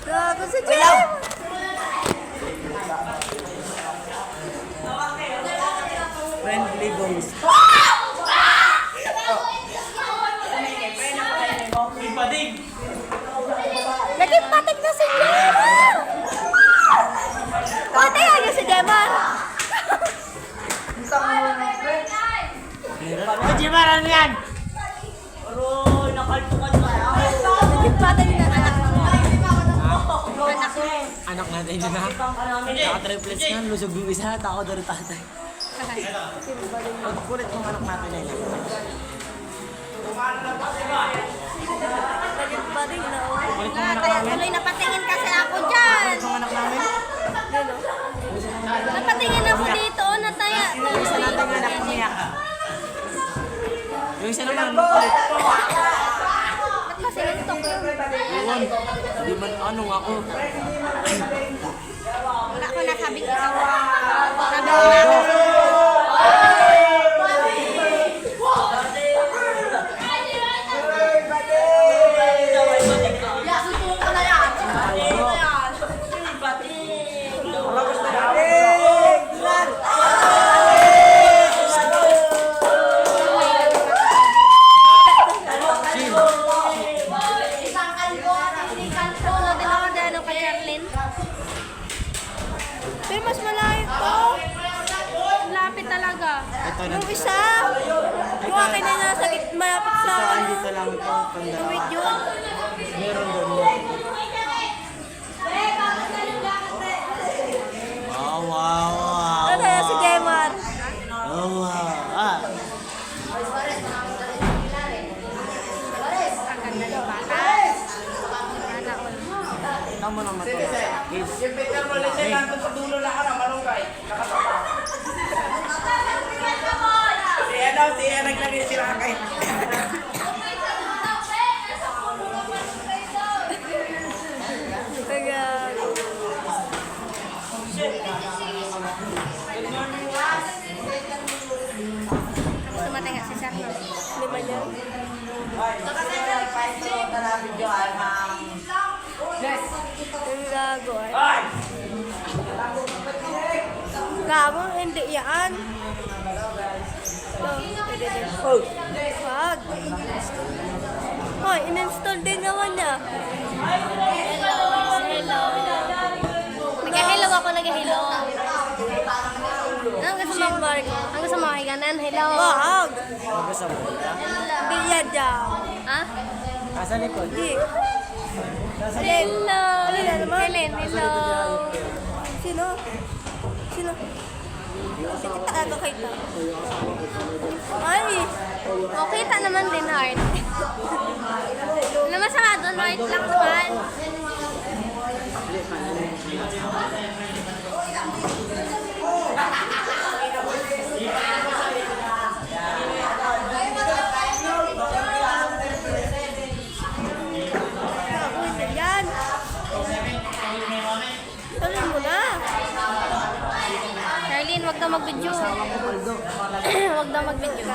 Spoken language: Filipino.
Gago si Jem! Friendly ghost. Ipadig! Naging patig na si Jem! Patay nga si Jemar! Hindi ba ano yan? Aroy, nakalpungan ka. Naging patig na anak mo. Anak natin yun ha? Naka-triplets nga, lusog yung isa, tako doon tatay. Ang kulit ng anak natin na yun. Naging patig na oh. Kulit ng anak Kaya namin. tuloy napatingin kasi ako dyan. Kulit ng anak namin. Napatingin ako dito, nataya. Yung isa natin nga anak umiyak. Yung isa naman, kulit. Ba't kasi nito ko? Iwan, hindi man ano ako. Wala ko nasabing isa. Sabi ko na. Tulad din ako dahil kay Charlene. Pero mas malayo to. Lapit talaga. Ito na. Yung isa, yung akin na nasa malapit sa Saan dito lang ito, tanda. tuwid yun. Meron doon. Wow, wow, wow. Ano na si Jemar? Oh, wow. Ah. Ang ganda ng bata. Sana all. Tama naman ito sa akin. Yung Peter mo lang siya nandun sa dulo lang ka na malunggay. Siya naglagay sila kay. Kaya, tumatay nga si Sir. Lima niya. Ang gago ay. Gago, hindi yan. Ito, pwede din. Wag. Hoy, in-install din naman niya. Hello. Nag-hello ako, nag-hello. Ang gusto mo, Mark? Ang gusto mo, higanan? Hello. Wag. Magkasama ko ka? Bilyad dyan. Ha? Asa likod? Hindi. Hello. Helen, hello. Sino? Sino? Kita ako kita. Ay. O, kita naman din, Heart. Ano masama doon, Heart lang naman. Ako, hindi yan. Tuloy mo na. Charlene, wag daw mag-video. Wag daw mag-video.